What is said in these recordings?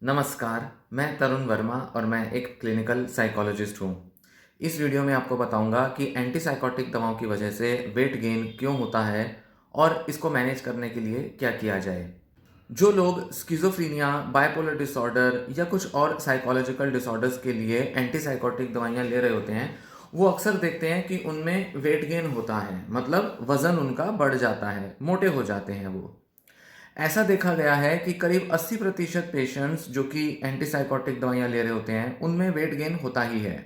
नमस्कार, मैं तरुण वर्मा और मैं एक क्लिनिकल साइकोलॉजिस्ट हूँ। इस वीडियो में आपको बताऊँगा कि एंटीसाइकोटिक दवाओं की वजह से वेट गेन क्यों होता है और इसको मैनेज करने के लिए क्या किया जाए। जो लोग स्किज़ोफ्रेनिया, बाइपोलर डिसऑर्डर या कुछ और साइकोलॉजिकल डिसऑर्डर्स के लिए एंटीसाइकोटिक दवाइयाँ ले रहे होते हैं, वो अक्सर देखते हैं कि उनमें वेट गेन होता है, मतलब वज़न उनका बढ़ जाता है, मोटे हो जाते हैं वो। ऐसा देखा गया है कि करीब 80% पेशेंट्स जो कि एंटीसाइकोटिक दवाइयाँ ले रहे होते हैं, उनमें वेट गेन होता ही है।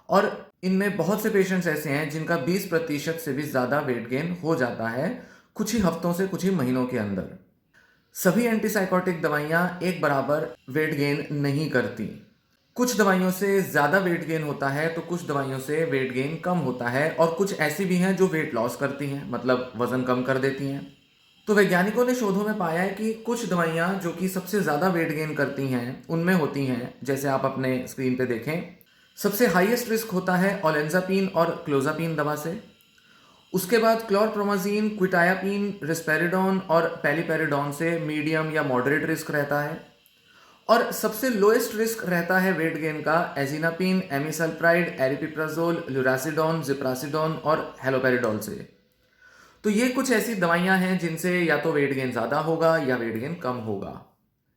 और इनमें बहुत से पेशेंट्स ऐसे हैं जिनका 20% से भी ज़्यादा वेट गेन हो जाता है कुछ ही हफ्तों से कुछ ही महीनों के अंदर। सभी एंटीसाइकोटिक दवाइयाँ एक बराबर वेट गेन नहीं करती। कुछ दवाइयों से ज़्यादा वेट गेन होता है तो कुछ दवाइयों से वेट गेन कम होता है, और कुछ ऐसी भी हैं जो वेट लॉस करती हैं, मतलब वज़न कम कर देती हैं। तो वैज्ञानिकों ने शोधों में पाया है कि कुछ दवाइयाँ जो कि सबसे ज़्यादा वेट गेन करती हैं, उनमें होती हैं, जैसे आप अपने स्क्रीन पे देखें, सबसे हाईएस्ट रिस्क होता है ओलेंजापीन और क्लोजापीन दवा से। उसके बाद क्लोरप्रोमाजीन, क्विटायापीन, रिस्पेरिडोन और पेलिपेरिडोन से मीडियम या मॉडरेट रिस्क रहता है। और सबसे लोएस्ट रिस्क रहता है वेट गेन का एजिनापिन, एमिसल्प्राइड, एरिपिप्राजोल, लुरासिडोन, जिप्रासिडोन और हेलोपेरिडोल से। तो ये कुछ ऐसी दवाइयाँ हैं जिनसे या तो वेट गेन ज़्यादा होगा या वेट गेन कम होगा।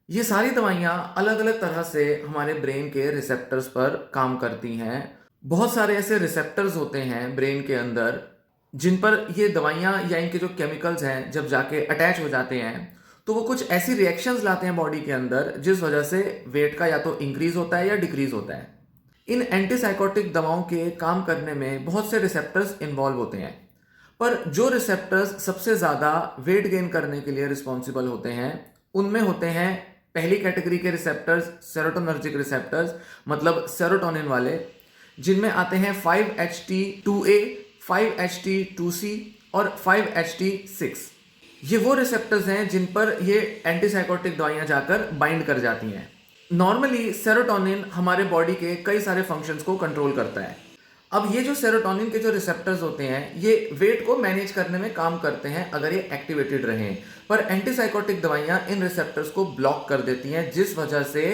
ये सारी दवाइयाँ अलग अलग तरह से हमारे ब्रेन के रिसेप्टर्स पर काम करती हैं। बहुत सारे ऐसे रिसेप्टर्स होते हैं ब्रेन के अंदर जिन पर ये दवाइयाँ या इनके जो केमिकल्स हैं जब जाके अटैच हो जाते हैं, तो वो कुछ ऐसी रिएक्शंस लाते हैं बॉडी के अंदर जिस वजह से वेट का या तो इंक्रीज होता है या डिक्रीज होता है। इन एंटीसाइकोटिक दवाओं के काम करने में बहुत से रिसेप्टर्स इन्वॉल्व होते हैं, पर जो रिसेप्टर्स सबसे ज़्यादा वेट गेन करने के लिए रिस्पॉन्सिबल होते हैं, उनमें होते हैं पहली कैटेगरी के रिसेप्टर्स सेरोटोनर्जिक रिसेप्टर्स, मतलब सेरोटोनिन वाले, जिनमें आते हैं 5-HT2A, 5-HT2C और 5-HT6। ये वो रिसेप्टर्स हैं जिन पर ये एंटीसाइकोटिक दवाइयाँ जाकर बाइंड कर जाती हैं। नॉर्मली सेरोटोनिन हमारे बॉडी के कई सारे फंक्शंस को कंट्रोल करता है। अब ये जो सेरोटोनिन के जो रिसेप्टर्स होते हैं, ये वेट को मैनेज करने में काम करते हैं अगर ये एक्टिवेटेड रहें, पर एंटीसाइकोटिक दवाइयाँ इन रिसेप्टर्स को ब्लॉक कर देती हैं, जिस वजह से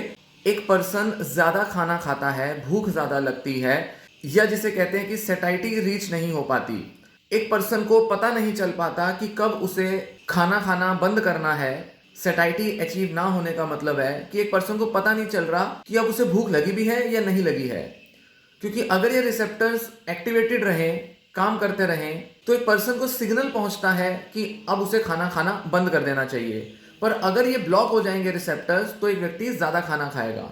एक पर्सन ज़्यादा खाना खाता है, भूख ज़्यादा लगती है, या जिसे कहते हैं कि सेटाइटी रीच नहीं हो पाती। एक पर्सन को पता नहीं चल पाता कि कब उसे खाना खाना बंद करना है। सेटाइटी अचीव ना होने का मतलब है कि एक पर्सन को पता नहीं चल रहा कि अब उसे भूख लगी भी है या नहीं लगी है। क्योंकि अगर ये रिसेप्टर्स एक्टिवेटेड रहें, काम करते रहें, तो एक पर्सन को सिग्नल पहुंचता है कि अब उसे खाना खाना बंद कर देना चाहिए। पर अगर ये ब्लॉक हो जाएंगे रिसेप्टर्स, तो एक व्यक्ति ज़्यादा खाना खाएगा।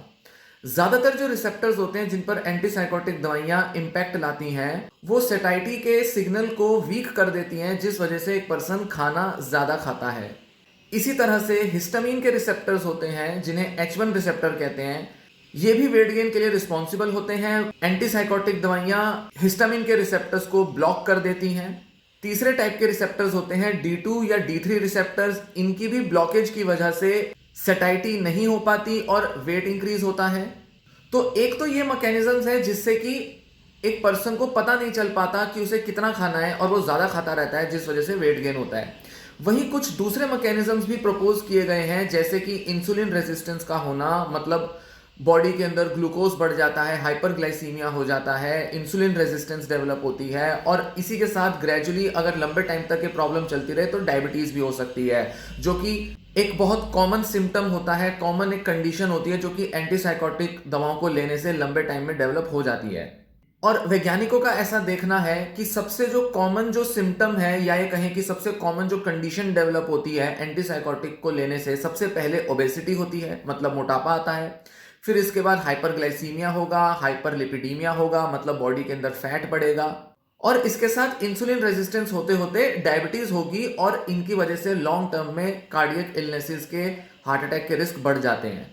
ज़्यादातर जो रिसेप्टर्स होते हैं जिन पर एंटीसाइकोटिक दवाइयाँ इम्पैक्ट लाती हैं, वो सेटाइटी के सिग्नल को वीक कर देती हैं, जिस वजह से एक पर्सन खाना ज़्यादा खाता है। इसी तरह से हिस्टामिन के रिसेप्टर्स होते हैं जिन्हें H1 रिसेप्टर कहते हैं, ये भी वेट गेन के लिए रिस्पॉन्सिबल होते हैं। एंटीसाइकोटिक दवाइयाँ हिस्टामिन के रिसेप्टर्स को ब्लॉक कर देती हैं। तीसरे टाइप के रिसेप्टर्स होते हैं D2 या D3 रिसेप्टर्स, इनकी भी ब्लॉकेज की वजह से सेटाइटी नहीं हो पाती और वेट इंक्रीज होता है। तो एक तो ये मैकेनिज्म्स है जिससे कि एक पर्सन को पता नहीं चल पाता कि उसे कितना खाना है और वो ज़्यादा खाता रहता है, जिस वजह से वेट गेन होता है। वहीं कुछ दूसरे मैकेनिज्म्स भी प्रपोज किए गए हैं, जैसे कि इंसुलिन रेजिस्टेंस का होना, मतलब बॉडी के अंदर ग्लूकोज बढ़ जाता है, हाइपरग्लाइसीमिया हो जाता है, इंसुलिन रेजिस्टेंस डेवलप होती है, और इसी के साथ ग्रेजुअली अगर लंबे टाइम तक ये प्रॉब्लम चलती रहे तो डायबिटीज़ भी हो सकती है, जो कि एक बहुत कॉमन सिम्टम होता है, कॉमन एक कंडीशन होती है जो कि एंटीसाइकोटिक दवाओं को लेने से लंबे टाइम में डेवलप हो जाती है। और वैज्ञानिकों का ऐसा देखना है कि सबसे जो कॉमन जो सिम्टम है, या ये कहें कि सबसे कॉमन जो कंडीशन डेवलप होती है एंटीसाइकोटिक को लेने से, सबसे पहले ओबेसिटी होती है, मतलब मोटापा आता है। फिर इसके बाद हाइपरग्लाइसीमिया होगा, हाइपरलिपिडीमिया होगा, मतलब बॉडी के अंदर फैट बढ़ेगा, और इसके साथ इंसुलिन रेजिस्टेंस होते होते डायबिटीज होगी, और इनकी वजह से लॉन्ग टर्म में कार्डियक इलनेसेस के, हार्ट अटैक के रिस्क बढ़ जाते हैं।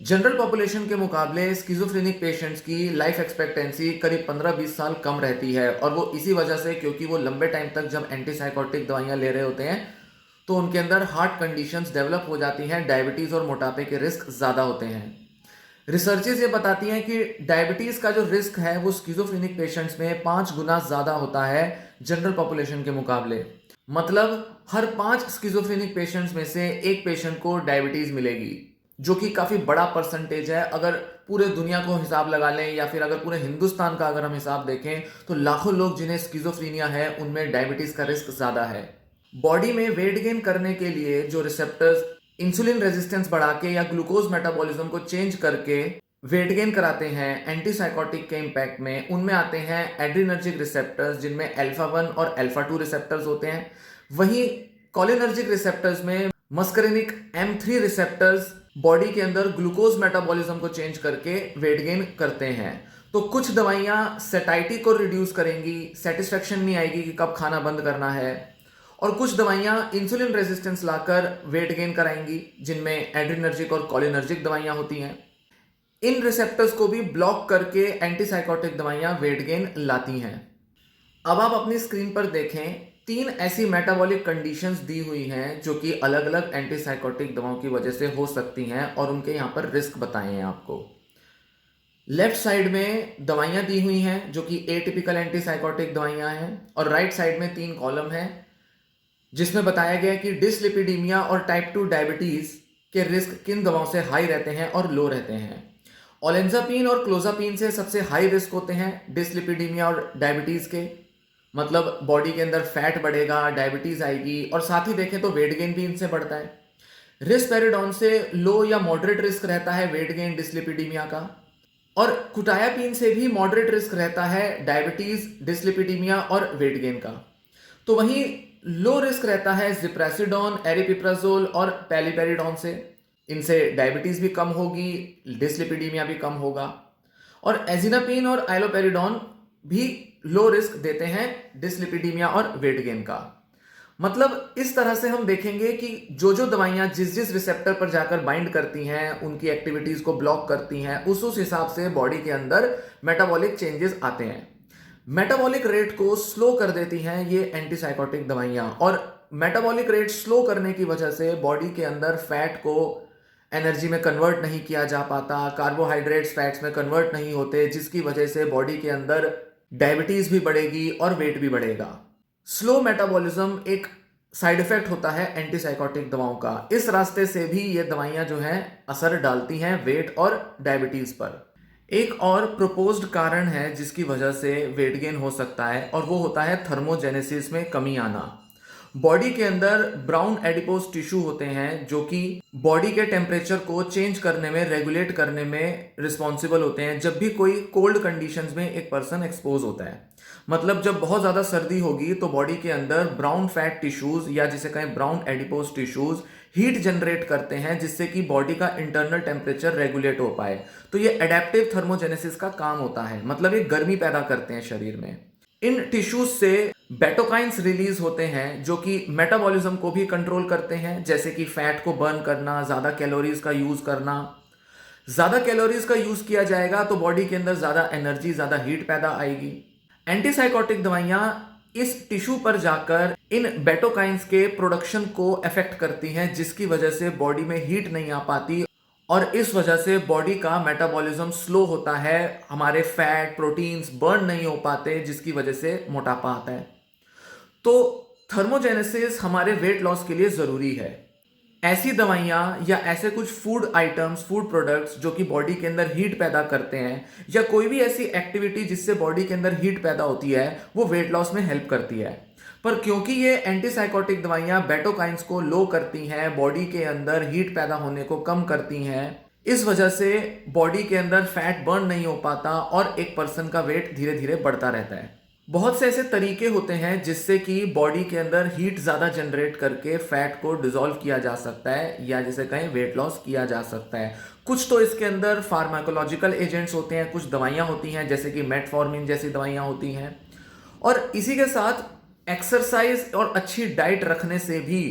जनरल पॉपुलेशन के मुकाबले स्किज़ोफ्रेनिक पेशेंट्स की लाइफ एक्सपेक्टेंसी करीब 15-20 साल कम रहती है, और वो इसी वजह से, क्योंकि वो लंबे टाइम तक जब एंटीसाइकोटिक दवाइयाँ ले रहे होते हैं तो उनके अंदर हार्ट कंडीशंस डेवलप हो जाती हैं, डायबिटीज़ और मोटापे के रिस्क ज़्यादा होते हैं। रिसर्चेज ये बताती हैं कि डायबिटीज़ का जो रिस्क है वो स्किज़ोफ्रेनिक पेशेंट्स में 5 गुना ज़्यादा होता है जनरल पॉपुलेशन के मुकाबले। मतलब हर 5 स्किज़ोफ्रेनिक पेशेंट्स में से एक पेशेंट को डायबिटीज़ मिलेगी, जो कि काफ़ी बड़ा परसेंटेज है। अगर पूरे दुनिया को हिसाब लगा लें या फिर अगर पूरे हिंदुस्तान का अगर हम हिसाब देखें, तो लाखों लोग जिन्हें स्किज़ोफ्रेनिया है, उनमें डायबिटीज़ का रिस्क ज़्यादा है। बॉडी में वेट गेन करने के लिए जो रिसेप्टर्स इंसुलिन रेजिस्टेंस बढ़ा के या ग्लूकोज मेटाबॉलिज्म को चेंज करके वेट गेन कराते हैं एंटीसाइकोटिक के इम्पैक्ट में, उनमें आते हैं एड्रीनर्जिक रिसेप्टर्स, जिनमें अल्फा 1 और अल्फा 2 रिसेप्टर्स होते हैं। वहीं कोलिनर्जिक रिसेप्टर्स में मस्करिनिक M3 रिसेप्टर्स बॉडी के अंदर ग्लूकोज मेटाबॉलिज्म को चेंज करके वेट गेन करते हैं। तो कुछ दवाइयां सेटाइटी को रिड्यूस करेंगी, सेटिस्फेक्शन नहीं आएगी कि कब खाना बंद करना है, और कुछ दवाइयां इंसुलिन रेजिस्टेंस लाकर वेट गेन कराएंगी, जिनमें एड्रीनर्जिक और कोलिनर्जिक दवाइयां होती हैं। इन रिसेप्टर्स को भी ब्लॉक करके एंटीसाइकोटिक दवाइयां वेट गेन लाती हैं। अब आप अपनी स्क्रीन पर देखें, 3 ऐसी मेटाबॉलिक कंडीशंस दी हुई हैं जो कि अलग अलग एंटीसाइकोटिक दवाओं की वजह से हो सकती हैं, और उनके यहाँ पर रिस्क बताए हैं आपको। लेफ्ट साइड में दवाइयां दी हुई हैं जो कि एटिपिकल एंटीसाइकोटिक दवाइयां हैं, और राइट साइड में 3 कॉलम हैं जिसमें बताया गया है कि डिसलिपिडीमिया और टाइप 2 डायबिटीज के रिस्क किन दवाओं से हाई रहते हैं और लो रहते हैं। ओलेंजापीन और क्लोजापीन से सबसे हाई रिस्क होते हैं डिसलिपिडीमिया और डायबिटीज के, मतलब बॉडी के अंदर फैट बढ़ेगा, डायबिटीज आएगी, और साथ ही देखें तो वेट गेन भी इनसे बढ़ता है। रिस्पेरिडोन से लो या मॉडरेट रिस्क रहता है वेट गेन डिसलिपिडीमिया का, और कुटायापीन से भी मॉडरेट रिस्क रहता है डायबिटीज, डिसलिपिडीमिया और वेट गेन का। तो वहीं लो रिस्क रहता है जिप्रेसिडोन, एरिपिप्राजोल और पेलिपेरिडोन से। इनसे डायबिटीज भी कम होगी, डिसलिपिडीमिया भी कम होगा। और एजिनापिन और आइलोपेरिडोन भी लो रिस्क देते हैं डिसलिपिडीमिया और वेट गेन का। मतलब इस तरह से हम देखेंगे कि जो जो दवाइयां जिस जिस रिसेप्टर पर जाकर बाइंड करती हैं, उनकी एक्टिविटीज को ब्लॉक करती हैं, उस हिसाब से बॉडी के अंदर मेटाबॉलिक चेंजेस आते हैं। मेटाबॉलिक रेट को स्लो कर देती हैं ये एंटीसाइकोटिक दवाइयां, और मेटाबॉलिक रेट स्लो करने की वजह से बॉडी के अंदर फैट को एनर्जी में कन्वर्ट नहीं किया जा पाता, कार्बोहाइड्रेट्स फैट्स में कन्वर्ट नहीं होते, जिसकी वजह से बॉडी के अंदर डायबिटीज भी बढ़ेगी और वेट भी बढ़ेगा। स्लो मेटाबॉलिज्म एक साइड इफेक्ट होता है एंटीसाइकोटिक दवाओं का। इस रास्ते से भी ये दवाइयां जो हैं असर डालती हैं वेट और डायबिटीज पर। एक और प्रोपोज्ड कारण है जिसकी वजह से वेट गेन हो सकता है, और वो होता है थर्मोजेनेसिस में कमी आना। बॉडी के अंदर ब्राउन एडिपोज टिश्यू होते हैं जो कि बॉडी के टेम्परेचर को चेंज करने में, रेगुलेट करने में रिस्पॉन्सिबल होते हैं जब भी कोई कोल्ड कंडीशंस में एक पर्सन एक्सपोज होता है। मतलब जब बहुत ज़्यादा सर्दी होगी तो बॉडी के अंदर ब्राउन फैट टिश्यूज, या जिसे कहें brown adipose tissues, heat generate करते हैं जिससे कि बॉडी का इंटरनल टेम्परेचर रेगुलेट हो पाए। तो ये एडेप्टिव थर्मोजेनेसिस का काम होता है, मतलब ये गर्मी पैदा करते हैं शरीर में। इन टिश्यूज से बेटोकाइंस रिलीज होते हैं जो कि मेटाबॉलिज्म को भी कंट्रोल करते हैं, जैसे कि फैट को बर्न करना, ज्यादा कैलोरीज का यूज करना। ज्यादा कैलोरीज का यूज किया जाएगा तो बॉडी के अंदर ज्यादा एनर्जी, ज्यादा हीट पैदा आएगी। एंटीसाइकोटिक दवाइयां इस टिश्यू पर जाकर इन बेटोकाइंस के प्रोडक्शन को अफेक्ट करती हैं, जिसकी वजह से बॉडी में हीट नहीं आ पाती, और इस वजह से बॉडी का मेटाबॉलिज्म स्लो होता है, हमारे फैट, प्रोटीन्स बर्न नहीं हो पाते, जिसकी वजह से मोटापा आता है। तो थर्मोजेनेसिस हमारे वेट लॉस के लिए जरूरी है। ऐसी दवाइयां या ऐसे कुछ फूड आइटम्स, फूड प्रोडक्ट्स जो कि बॉडी के अंदर हीट पैदा करते हैं, या कोई भी ऐसी एक्टिविटी जिससे बॉडी के अंदर हीट पैदा होती है, वो वेट लॉस में हेल्प करती है। पर क्योंकि ये एंटीसाइकोटिक दवाइयां बेटोकाइंस को लो करती हैं, बॉडी के अंदर हीट पैदा होने को कम करती हैं, इस वजह से बॉडी के अंदर फैट बर्न नहीं हो पाता और एक पर्सन का वेट धीरे धीरे बढ़ता रहता है। बहुत से ऐसे तरीके होते हैं जिससे कि बॉडी के अंदर हीट ज़्यादा जनरेट करके फैट को डिसॉल्व किया जा सकता है, या जिसे कहें वेट लॉस किया जा सकता है। कुछ तो इसके अंदर फार्माकोलॉजिकल एजेंट्स होते हैं, कुछ दवाइयाँ होती हैं जैसे कि मेटफॉर्मिन जैसी दवाइयाँ होती हैं, और इसी के साथ एक्सरसाइज और अच्छी डाइट रखने से भी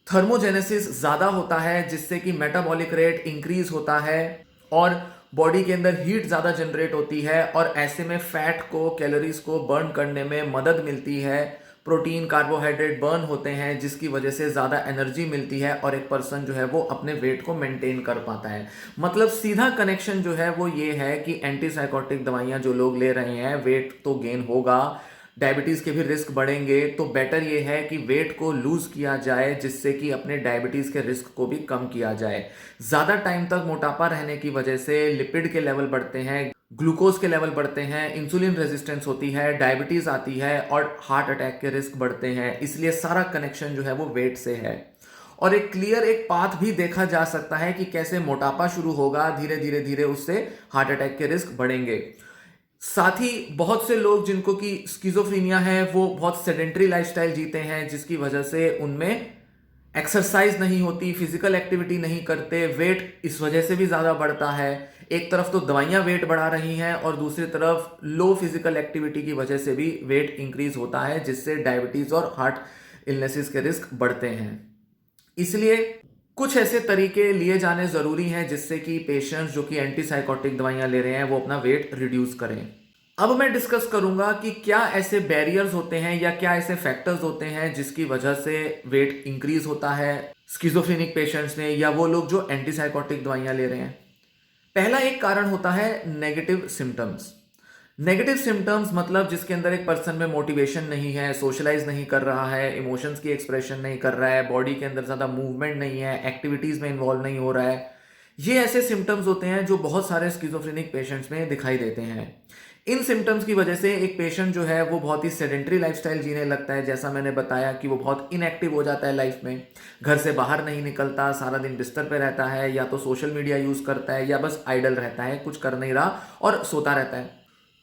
थर्मोजेनेसिस ज़्यादा होता है, जिससे कि मेटाबॉलिक रेट इंक्रीज होता है और बॉडी के अंदर हीट ज़्यादा जनरेट होती है, और ऐसे में फैट को, कैलोरीज को बर्न करने में मदद मिलती है। प्रोटीन, कार्बोहाइड्रेट बर्न होते हैं जिसकी वजह से ज़्यादा एनर्जी मिलती है, और एक पर्सन जो है वो अपने वेट को मेंटेन कर पाता है। मतलब सीधा कनेक्शन जो है वो ये है कि एंटीसाइकोटिक दवाइयाँ जो लोग ले रहे हैं, वेट तो गेन होगा, डायबिटीज़ के भी रिस्क बढ़ेंगे, तो बेटर ये है कि वेट को लूज़ किया जाए जिससे कि अपने डायबिटीज़ के रिस्क को भी कम किया जाए। ज़्यादा टाइम तक मोटापा रहने की वजह से लिपिड के लेवल बढ़ते हैं, ग्लूकोज के लेवल बढ़ते हैं, इंसुलिन रेजिस्टेंस होती है, डायबिटीज़ आती है और हार्ट अटैक के रिस्क बढ़ते हैं। इसलिए सारा कनेक्शन जो है वो वेट से है। और एक क्लियर एक पाथ भी देखा जा सकता है कि कैसे मोटापा शुरू होगा, धीरे धीरे धीरे उससे हार्ट अटैक के रिस्क बढ़ेंगे। साथ ही बहुत से लोग जिनको कि स्किज़ोफ्रेनिया है वो बहुत सेडेंटरी लाइफस्टाइल जीते हैं, जिसकी वजह से उनमें एक्सरसाइज नहीं होती, फिजिकल एक्टिविटी नहीं करते, वेट इस वजह से भी ज़्यादा बढ़ता है। एक तरफ तो दवाइयाँ वेट बढ़ा रही हैं और दूसरी तरफ लो फिजिकल एक्टिविटी की वजह से भी वेट इंक्रीज होता है, जिससे डायबिटीज़ और हार्ट इलनेसेस के रिस्क बढ़ते हैं। इसलिए कुछ ऐसे तरीके लिए जाने ज़रूरी हैं जिससे कि पेशेंट्स जो कि एंटीसाइकोटिक दवाइयाँ ले रहे हैं वो अपना वेट रिड्यूस करें। अब मैं डिस्कस करूंगा कि क्या ऐसे बैरियर्स होते हैं या क्या ऐसे फैक्टर्स होते हैं जिसकी वजह से वेट इंक्रीज होता है स्किज़ोफ्रेनिक पेशेंट्स में या वो लोग जो एंटीसाइकोटिक दवाइयाँ ले रहे हैं। पहला एक कारण होता है नेगेटिव सिम्टम्स। नेगेटिव सिम्टम्स मतलब जिसके अंदर एक पर्सन में मोटिवेशन नहीं है, सोशलाइज नहीं कर रहा है, इमोशंस की एक्सप्रेशन नहीं कर रहा है, बॉडी के अंदर ज़्यादा मूवमेंट नहीं है, एक्टिविटीज़ में इन्वॉल्व नहीं हो रहा है। ये ऐसे सिम्टम्स होते हैं जो बहुत सारे स्किज़ोफ्रेनिक पेशेंट्स में दिखाई देते हैं। इन सिम्टम्स की वजह से एक पेशेंट जो है वो बहुत ही सेडेंटरी लाइफस्टाइल जीने लगता है। जैसा मैंने बताया कि वो बहुत इनएक्टिव हो जाता है लाइफ में, घर से बाहर नहीं निकलता, सारा दिन बिस्तर पे रहता है, या तो सोशल मीडिया यूज़ करता है या बस आइडल रहता है, कुछ कर नहीं रहा और सोता रहता है।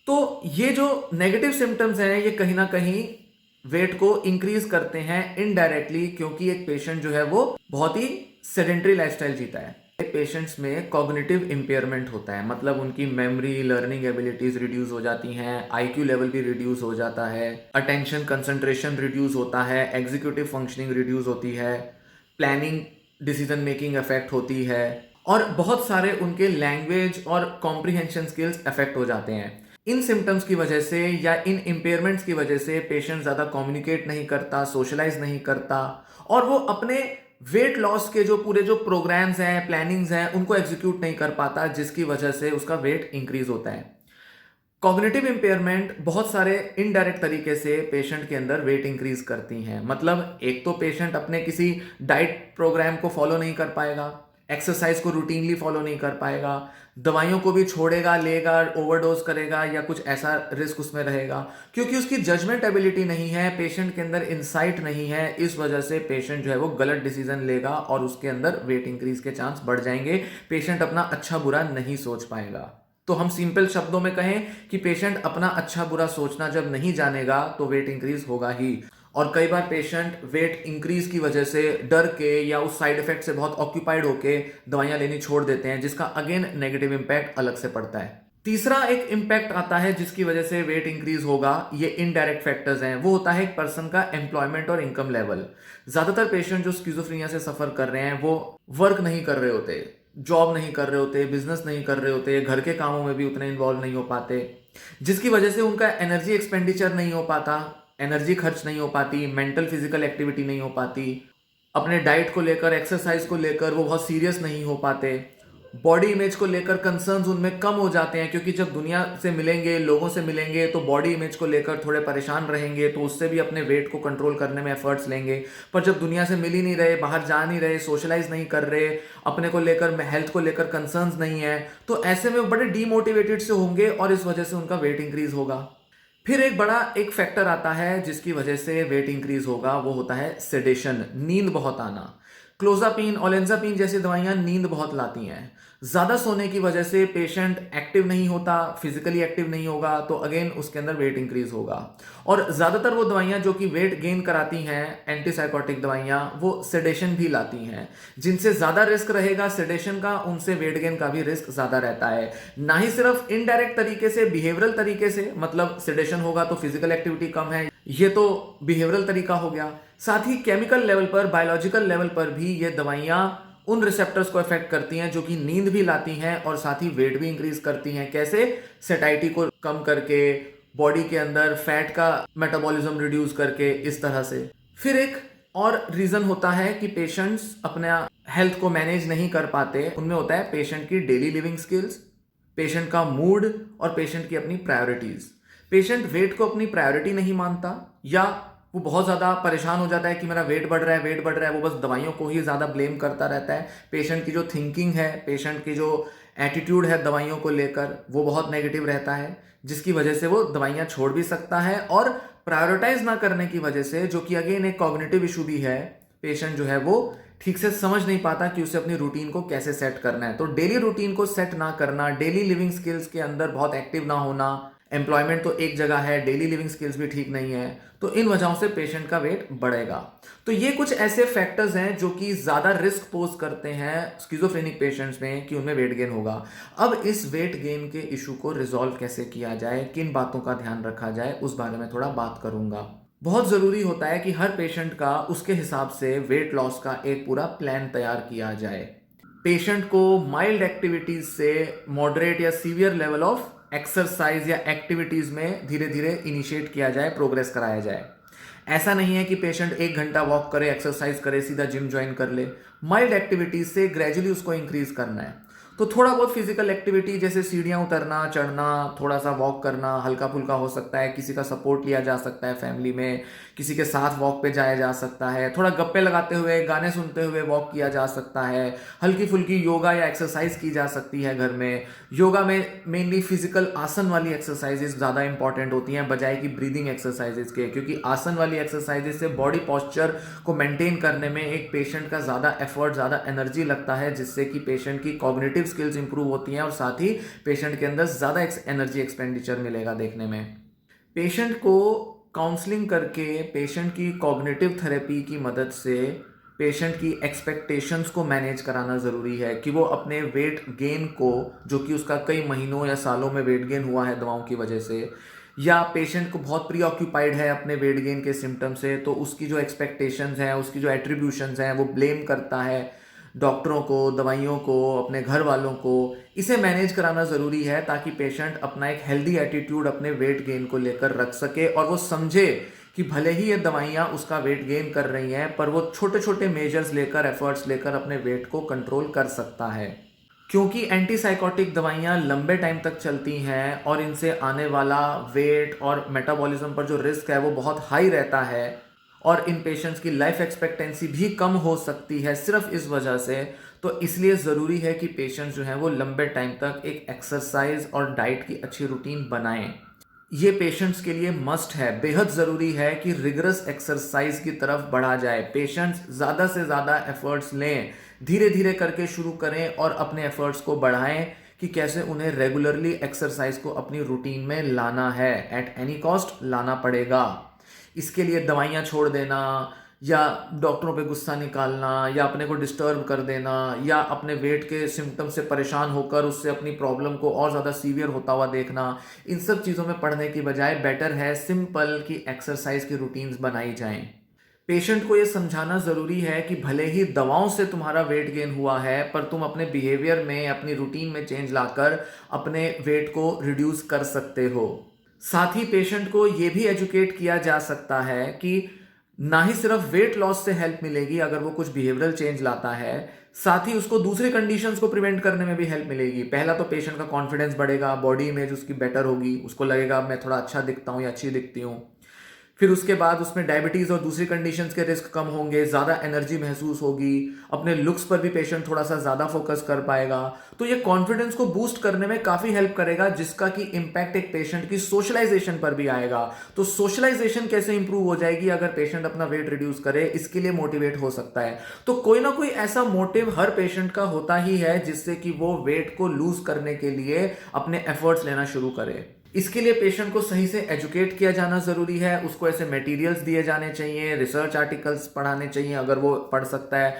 तो ये जो नेगेटिव सिम्टम्स हैं ये कहीं ना कहीं वेट को इंक्रीज करते हैं इनडायरेक्टली, क्योंकि एक पेशेंट जो है वो बहुत ही सेडेंटरी लाइफस्टाइल जीता है। पेशेंट्स में कॉग्निटिव इम्पेयरमेंट होता है, मतलब उनकी मेमोरी लर्निंग एबिलिटीज रिड्यूस हो जाती हैं, आईक्यू लेवल भी रिड्यूस हो जाता है, अटेंशन कंसंट्रेशन रिड्यूस होता है, एग्जीक्यूटिव फंक्शनिंग रिड्यूस होती है, प्लानिंग डिसीजन मेकिंग अफेक्ट होती है और बहुत सारे उनके लैंग्वेज और कॉम्प्रिहेंशन स्किल्स अफेक्ट हो जाते हैं। इन सिम्टम्स की वजह से या इन इम्पेयरमेंट्स की वजह से पेशेंट ज़्यादा कम्युनिकेट नहीं करता, सोशलाइज नहीं करता और वो अपने वेट लॉस के जो प्रोग्राम्स हैं, प्लानिंग्स हैं, उनको एग्जीक्यूट नहीं कर पाता, जिसकी वजह से उसका वेट इंक्रीज होता है। कॉग्निटिव इम्पेयरमेंट बहुत सारे इनडायरेक्ट तरीके से पेशेंट के अंदर वेट इंक्रीज करती हैं। मतलब एक तो पेशेंट अपने किसी डाइट प्रोग्राम को फॉलो नहीं कर पाएगा, एक्सरसाइज को रूटीनली फॉलो नहीं कर पाएगा, दवाइयों को भी छोड़ेगा, लेगा, ओवरडोज करेगा या कुछ ऐसा रिस्क उसमें रहेगा, क्योंकि उसकी जजमेंट एबिलिटी नहीं है, पेशेंट के अंदर इंसाइट नहीं है। इस वजह से पेशेंट जो है वो गलत डिसीजन लेगा और उसके अंदर वेट इंक्रीज के चांस बढ़ जाएंगे। पेशेंट अपना अच्छा बुरा नहीं सोच पाएगा। तो हम सिंपल शब्दों में कहें कि पेशेंट अपना अच्छा बुरा सोचना जब नहीं जानेगा तो वेट इंक्रीज होगा ही। और कई बार पेशेंट वेट इंक्रीज की वजह से डर के या उस साइड इफेक्ट से बहुत ऑक्यूपाइड होके दवाइयां लेनी छोड़ देते हैं, जिसका अगेन नेगेटिव इंपैक्ट अलग से पड़ता है। तीसरा एक इंपैक्ट आता है जिसकी वजह से वेट इंक्रीज होगा, ये इनडायरेक्ट फैक्टर्स हैं। वो होता है एक पर्सन का एम्प्लॉयमेंट और इनकम लेवल। ज्यादातर पेशेंट जो स्किज़ोफ्रेनिया से सफर कर रहे हैं वो वर्क नहीं कर रहे होते, जॉब नहीं कर रहे होते, बिजनेस नहीं कर रहे होते, घर के कामों में भी उतने इन्वॉल्व नहीं हो पाते, जिसकी वजह से उनका एनर्जी एक्सपेंडिचर नहीं हो पाता, एनर्जी खर्च नहीं हो पाती, मेंटल फिजिकल एक्टिविटी नहीं हो पाती, अपने डाइट को लेकर, एक्सरसाइज को लेकर वो बहुत सीरियस नहीं हो पाते, बॉडी इमेज को लेकर कंसर्न्स उनमें कम हो जाते हैं, क्योंकि जब दुनिया से मिलेंगे, लोगों से मिलेंगे तो बॉडी इमेज को लेकर थोड़े परेशान रहेंगे, तो उससे भी अपने वेट को कंट्रोल करने में एफर्ट्स लेंगे। पर जब दुनिया से मिल ही नहीं रहे, बाहर जा नहीं रहे, सोशलाइज नहीं कर रहे, अपने को लेकर, हेल्थ को लेकर कंसर्न्स नहीं है, तो ऐसे में वो बड़े डीमोटिवेटेड से होंगे और इस वजह से उनका वेट इंक्रीज होगा। फिर एक बड़ा एक फैक्टर आता है जिसकी वजह से वेट इंक्रीज होगा, वो होता है सेडेशन, नींद बहुत आना। क्लोजापिन, ओलेंजापिन जैसी दवाइयां नींद बहुत लाती हैं। ज़्यादा सोने की वजह से पेशेंट एक्टिव नहीं होता, फिजिकली एक्टिव नहीं होगा, तो अगेन उसके अंदर वेट इंक्रीज होगा। और ज़्यादातर वो दवाइयां जो कि वेट गेन कराती हैं, एंटीसाइकोटिक दवाइयां, वो सेडेशन भी लाती हैं। जिनसे ज़्यादा रिस्क रहेगा सेडेशन का, उनसे वेट गेन का भी रिस्क ज़्यादा रहता है। ना ही सिर्फ इनडायरेक्ट तरीके से, बिहेवियरल तरीके से, मतलब सेडेशन होगा तो फिजिकल एक्टिविटी कम है, ये तो बिहेवियरल तरीका हो गया। साथ ही केमिकल लेवल पर, बायोलॉजिकल लेवल पर भी ये दवाइयां उन रिसेप्टर्स को अफेक्ट करती हैं जो कि नींद भी लाती हैं और साथ ही वेट भी इंक्रीज करती हैं। कैसे? सेटाइटी को कम करके, बॉडी के अंदर फैट का मेटाबॉलिज्म रिड्यूस करके, इस तरह से। फिर एक और रीजन होता है कि पेशेंट्स अपना हेल्थ को मैनेज नहीं कर पाते। उनमें होता है पेशेंट की डेली लिविंग स्किल्स, पेशेंट का मूड और पेशेंट की अपनी प्रायोरिटीज। पेशेंट वेट को अपनी प्रायोरिटी नहीं मानता, या वो बहुत ज़्यादा परेशान हो जाता है कि मेरा वेट बढ़ रहा है, वेट बढ़ रहा है, वो बस दवाइयों को ही ज़्यादा ब्लेम करता रहता है। पेशेंट की जो थिंकिंग है, पेशेंट की जो एटीट्यूड है दवाइयों को लेकर, वो बहुत नेगेटिव रहता है, जिसकी वजह से वो दवाइयाँ छोड़ भी सकता है। और प्रायोरिटाइज ना करने की वजह से, जो कि अगेन एक कॉग्निटिव इशू भी है, पेशेंट जो है वो ठीक से समझ नहीं पाता कि उसे अपनी रूटीन को कैसे सेट करना है। तो डेली रूटीन को सेट ना करना, डेली लिविंग स्किल्स के अंदर बहुत एक्टिव ना होना, एम्प्लॉयमेंट तो एक जगह है, डेली लिविंग स्किल्स भी ठीक नहीं है, तो इन वजहों से पेशेंट का वेट बढ़ेगा। तो ये कुछ ऐसे फैक्टर्स हैं जो कि ज़्यादा रिस्क पोज करते हैं स्किज़ोफ्रेनिक पेशेंट्स में कि उनमें वेट गेन होगा। अब इस वेट गेन के इशू को रिजॉल्व कैसे किया जाए, किन बातों का ध्यान रखा जाए, उस बारे में थोड़ा बात करूंगा। बहुत ज़रूरी होता है कि हर पेशेंट का उसके हिसाब से वेट लॉस का एक पूरा प्लान तैयार किया जाए। पेशेंट को माइल्ड एक्टिविटीज से मॉडरेट या सीवियर लेवल ऑफ एक्सरसाइज या एक्टिविटीज में धीरे धीरे इनिशिएट किया जाए, प्रोग्रेस कराया जाए। ऐसा नहीं है कि पेशेंट 1 घंटा वॉक करे, एक्सरसाइज करे, सीधा जिम ज्वाइन कर ले। माइल्ड एक्टिविटीज से ग्रेजुअली उसको इंक्रीज करना है। तो थोड़ा बहुत फिजिकल एक्टिविटी जैसे सीढ़ियाँ उतरना, चढ़ना, थोड़ा सा वॉक करना, हल्का फुल्का हो सकता है, किसी का सपोर्ट लिया जा सकता है फैमिली में, किसी के साथ वॉक पे जाया जा सकता है, थोड़ा गप्पे लगाते हुए, गाने सुनते हुए वॉक किया जा सकता है, हल्की फुल्की योगा या एक्सरसाइज की जा सकती है घर में। योगा में मेनली फिजिकल आसन वाली एक्सरसाइजेज ज़्यादा इंपॉर्टेंट होती हैं बजाय कि ब्रीदिंग एक्सरसाइजेज के, क्योंकि आसन वाली एक्सरसाइजेज से बॉडी पॉस्चर को मेंटेन करने में एक पेशेंट का ज़्यादा एफर्ट, ज़्यादा एनर्जी लगता है, जिससे कि पेशेंट की कॉग्निटिव स्किल्स इंप्रूव होती हैं और साथ ही पेशेंट के अंदर ज़्यादा एनर्जी एक्सपेंडिचर मिलेगा देखने में। पेशेंट को काउंसलिंग करके, पेशेंट की कॉग्निटिव थेरेपी की मदद से पेशेंट की एक्सपेक्टेशंस को मैनेज कराना ज़रूरी है कि वो अपने वेट गेन को, जो कि उसका कई महीनों या सालों में वेट गेन हुआ है दवाओं की वजह से, या पेशेंट को बहुत प्री ऑक्यूपाइड है अपने वेट गेन के सिम्टम से, तो उसकी जो एक्सपेक्टेशंस हैं, उसकी जो एट्रीब्यूशंस हैं, वो ब्लेम करता है डॉक्टरों को, दवाइयों को, अपने घर वालों को। इसे मैनेज कराना ज़रूरी है ताकि पेशेंट अपना एक हेल्दी एटीट्यूड अपने वेट गेन को लेकर रख सके और वो समझे कि भले ही ये दवाइयाँ उसका वेट गेन कर रही हैं, पर वो छोटे छोटे मेजर्स लेकर, एफर्ट्स लेकर अपने वेट को कंट्रोल कर सकता है। क्योंकि एंटीसाइकोटिक दवाइयाँ लंबे टाइम तक चलती हैं और इनसे आने वाला वेट और मेटाबॉलिज्म पर जो रिस्क है वो बहुत हाई रहता है, और इन पेशेंट्स की लाइफ एक्सपेक्टेंसी भी कम हो सकती है सिर्फ इस वजह से। तो इसलिए ज़रूरी है कि पेशेंट्स जो हैं वो लंबे टाइम तक एक एक्सरसाइज और डाइट की अच्छी रूटीन बनाएं। ये पेशेंट्स के लिए मस्ट है, बेहद ज़रूरी है कि रिगरस एक्सरसाइज की तरफ बढ़ा जाए। पेशेंट्स ज़्यादा से ज़्यादा एफर्ट्स लें, धीरे धीरे करके शुरू करें और अपने एफर्ट्स को बढ़ाएं कि कैसे उन्हें रेगुलरली एक्सरसाइज को अपनी रूटीन में लाना है। एट एनी कॉस्ट लाना पड़ेगा। इसके लिए दवाइयाँ छोड़ देना, या डॉक्टरों पे गुस्सा निकालना, या अपने को डिस्टर्ब कर देना, या अपने वेट के सिम्टम से परेशान होकर उससे अपनी प्रॉब्लम को और ज़्यादा सीवियर होता हुआ देखना, इन सब चीज़ों में पढ़ने की बजाय बेटर है सिंपल की एक्सरसाइज की रूटीन्स बनाई जाएं। पेशेंट को ये समझाना ज़रूरी है कि भले ही दवाओं से तुम्हारा वेट गेन हुआ है, पर तुम अपने बिहेवियर में, अपनी रूटीन में चेंज लाकर अपने वेट को रिड्यूस कर सकते हो। साथ ही पेशेंट को ये भी एजुकेट किया जा सकता है कि ना ही सिर्फ वेट लॉस से हेल्प मिलेगी अगर वो कुछ बिहेवियरल चेंज लाता है, साथ ही उसको दूसरी कंडीशंस को प्रिवेंट करने में भी हेल्प मिलेगी। पहला तो पेशेंट का कॉन्फिडेंस बढ़ेगा, बॉडी इमेज उसकी बेटर होगी, उसको लगेगा मैं थोड़ा अच्छा दिखता हूँ या अच्छी दिखती हूँ। फिर उसके बाद उसमें डायबिटीज़ और दूसरी कंडीशंस के रिस्क कम होंगे, ज़्यादा एनर्जी महसूस होगी, अपने लुक्स पर भी पेशेंट थोड़ा सा ज़्यादा फोकस कर पाएगा। तो ये कॉन्फिडेंस को बूस्ट करने में काफ़ी हेल्प करेगा, जिसका कि इम्पैक्ट एक पेशेंट की सोशलाइजेशन पर भी आएगा। तो सोशलाइजेशन कैसे इंप्रूव हो जाएगी अगर पेशेंट अपना वेट रिड्यूस करे, इसके लिए मोटिवेट हो सकता है। तो कोई ना कोई ऐसा मोटिव हर पेशेंट का होता ही है जिससे कि वो वेट को लूज करने के लिए अपने एफर्ट्स लेना शुरू करे। इसके लिए पेशेंट को सही से एजुकेट किया जाना ज़रूरी है, उसको ऐसे मटेरियल्स दिए जाने चाहिए, रिसर्च आर्टिकल्स पढ़ाने चाहिए अगर वो पढ़ सकता है,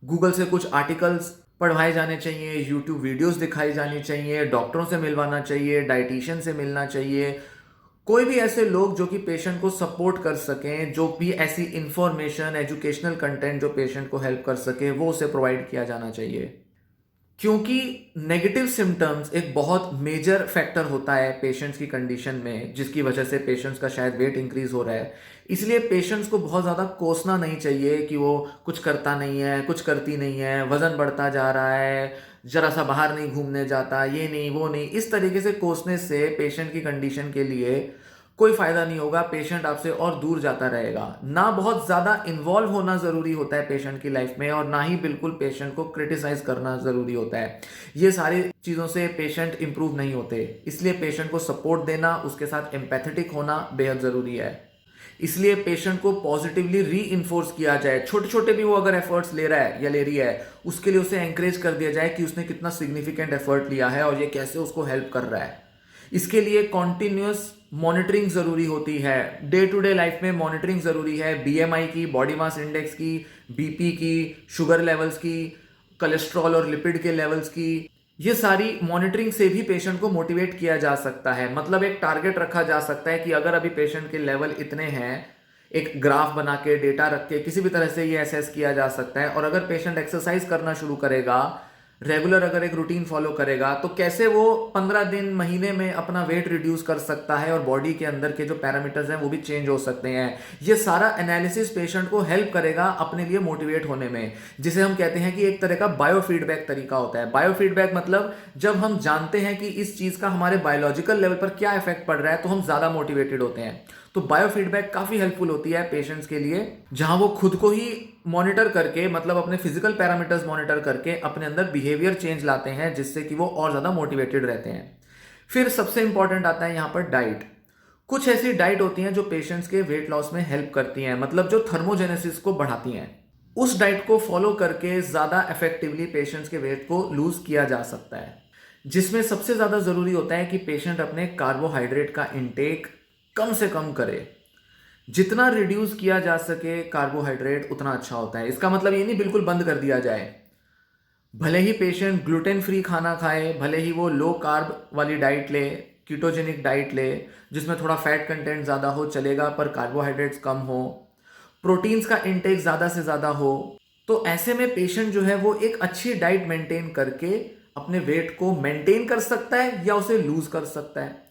गूगल से कुछ आर्टिकल्स पढ़वाए जाने चाहिए, यूट्यूब वीडियोस दिखाई जानी चाहिए, डॉक्टरों से मिलवाना चाहिए, डाइटिशियन से मिलना चाहिए, कोई भी ऐसे लोग जो कि पेशेंट को सपोर्ट कर सकें, जो भी ऐसी इंफॉर्मेशन, एजुकेशनल कंटेंट जो पेशेंट को हेल्प कर सके, वो उसे प्रोवाइड किया जाना चाहिए। क्योंकि नेगेटिव सिम्टम्स एक बहुत मेजर फैक्टर होता है पेशेंट्स की कंडीशन में, जिसकी वजह से पेशेंट्स का शायद वेट इंक्रीज हो रहा है। इसलिए पेशेंट्स को बहुत ज़्यादा कोसना नहीं चाहिए कि वो कुछ करता नहीं है, कुछ करती नहीं है, वज़न बढ़ता जा रहा है, ज़रा सा बाहर नहीं घूमने जाता, ये नहीं वो नहीं। इस तरीके से कोसने से पेशेंट की कंडीशन के लिए कोई फ़ायदा नहीं होगा, पेशेंट आपसे और दूर जाता रहेगा। ना बहुत ज़्यादा इन्वॉल्व होना ज़रूरी होता है पेशेंट की लाइफ में, और ना ही बिल्कुल पेशेंट को क्रिटिसाइज़ करना ज़रूरी होता है। ये सारी चीज़ों से पेशेंट इंप्रूव नहीं होते, इसलिए पेशेंट को सपोर्ट देना, उसके साथ एम्पैथेटिक होना बेहद ज़रूरी है। इसलिए पेशेंट को पॉजिटिवली री-इन्फोर्स किया जाए। छोटे-छोटे भी वो अगर एफर्ट्स ले रहा है या ले रही है, उसके लिए उसे एनकरेज कर दिया जाए कि उसने कितना सिग्निफिकेंट एफर्ट लिया है और ये कैसे उसको हेल्प कर रहा है। इसके लिए कॉन्टिन्यूअस मॉनिटरिंग ज़रूरी होती है। डे टू डे लाइफ में मॉनिटरिंग ज़रूरी है, बीएमआई की, बॉडी मास इंडेक्स की, बीपी की, शुगर लेवल्स की, कोलेस्ट्रॉल और लिपिड के लेवल्स की। ये सारी मॉनिटरिंग से भी पेशेंट को मोटिवेट किया जा सकता है। मतलब एक टारगेट रखा जा सकता है कि अगर अभी पेशेंट के लेवल इतने हैं, एक ग्राफ बना के, डेटा रख के किसी भी तरह से ये असेस किया जा सकता है। और अगर पेशेंट एक्सरसाइज करना शुरू करेगा, रेगुलर अगर एक रूटीन फॉलो करेगा, तो कैसे वो 15 दिन, महीने में अपना वेट रिड्यूस कर सकता है और बॉडी के अंदर के जो पैरामीटर्स हैं वो भी चेंज हो सकते हैं। ये सारा एनालिसिस पेशेंट को हेल्प करेगा अपने लिए मोटिवेट होने में, जिसे हम कहते हैं कि एक तरह का बायोफीडबैक तरीका होता है। बायोफीडबैक मतलब जब हम जानते हैं कि इस चीज का हमारे बायोलॉजिकल लेवल पर क्या इफेक्ट पड़ रहा है, तो हम ज्यादा मोटिवेटेड होते हैं। तो बायोफीडबैक काफी हेल्पफुल होती है पेशेंट्स के लिए, जहां वो खुद को ही मॉनिटर करके, मतलब अपने फिजिकल पैरामीटर्स मॉनिटर करके अपने अंदर बिहेवियर चेंज लाते हैं, जिससे कि वो और ज्यादा मोटिवेटेड रहते हैं। फिर सबसे इंपॉर्टेंट आता है यहां पर डाइट। कुछ ऐसी डाइट होती हैं जो पेशेंट्स के वेट लॉस में हेल्प करती हैं, मतलब जो थर्मोजेनेसिस को बढ़ाती हैं। उस डाइट को फॉलो करके ज्यादा इफेक्टिवली पेशेंट्स के वेट को लूज किया जा सकता है, जिसमें सबसे ज्यादा जरूरी होता है कि पेशेंट अपने कार्बोहाइड्रेट का इंटेक कम से कम करे। जितना रिड्यूस किया जा सके कार्बोहाइड्रेट, उतना अच्छा होता है। इसका मतलब ये नहीं बिल्कुल बंद कर दिया जाए। भले ही पेशेंट ग्लूटेन फ्री खाना खाए, भले ही वो लो कार्ब वाली डाइट ले, कीटोजेनिक डाइट ले, जिसमें थोड़ा फैट कंटेंट ज़्यादा हो चलेगा पर कार्बोहाइड्रेट्स कम हो, प्रोटीन्स का इंटेक ज़्यादा से ज़्यादा हो, तो ऐसे में पेशेंट जो है वो एक अच्छी डाइट मेंटेन करके अपने वेट को मेंटेन कर सकता है या उसे लूज कर सकता है।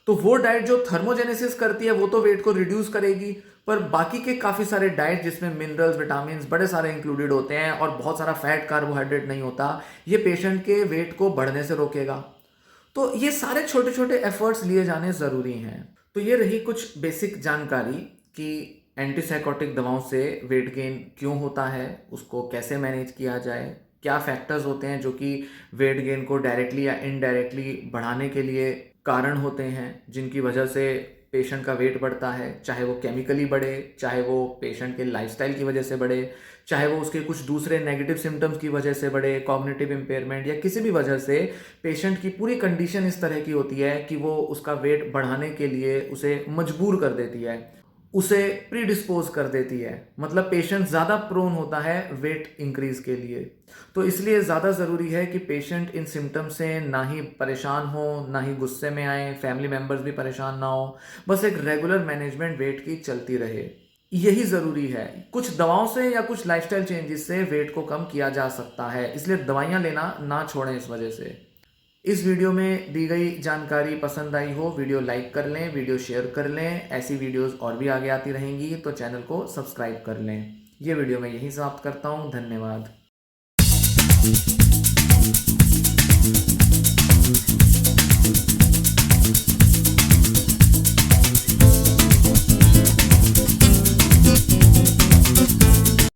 तो वो डाइट जो थर्मोजेनेसिस करती है वो तो वेट को रिड्यूस करेगी, पर बाकी के काफी सारे डाइट जिसमें मिनरल्स, विटामिन बड़े सारे इंक्लूडेड होते हैं और बहुत सारा फैट, कार्बोहाइड्रेट नहीं होता, ये पेशेंट के वेट को बढ़ने से रोकेगा। तो ये सारे छोटे छोटे एफर्ट्स लिए जाने जरूरी हैं। तो ये रही कुछ बेसिक जानकारी कि एंटीसाइकोटिक दवाओं से वेट गेन क्यों होता है, उसको कैसे मैनेज किया जाए, क्या फैक्टर्स होते हैं जो कि वेट गेन को डायरेक्टली या इनडायरेक्टली बढ़ाने के लिए कारण होते हैं, जिनकी वजह से पेशेंट का वेट बढ़ता है, चाहे वो केमिकली बढ़े, चाहे वो पेशेंट के लाइफस्टाइल की वजह से बढ़े, चाहे वो उसके कुछ दूसरे नेगेटिव सिम्टम्स की वजह से बढ़े, कॉग्निटिव इम्पेयरमेंट या किसी भी वजह से पेशेंट की पूरी कंडीशन इस तरह की होती है कि वो उसका वेट बढ़ाने के लिए उसे मजबूर कर देती है, उसे प्रीडिस्पोज कर देती है। मतलब पेशेंट ज़्यादा प्रोन होता है वेट इंक्रीज के लिए। तो इसलिए ज़्यादा ज़रूरी है कि पेशेंट इन सिम्टम्स से ना ही परेशान हो, ना ही गुस्से में आए, फैमिली मेम्बर्स भी परेशान ना हो, बस एक रेगुलर मैनेजमेंट वेट की चलती रहे, यही ज़रूरी है। कुछ दवाओं से या कुछ लाइफस्टाइल चेंजेस से वेट को कम किया जा सकता है, इसलिए दवाइयाँ लेना ना छोड़ें इस वजह से। इस वीडियो में दी गई जानकारी पसंद आई हो, वीडियो लाइक कर लें, वीडियो शेयर कर लें। ऐसी वीडियोस और भी आगे आती रहेंगी, तो चैनल को सब्सक्राइब कर लें। ये वीडियो मैं यहीं समाप्त करता हूँ। धन्यवाद।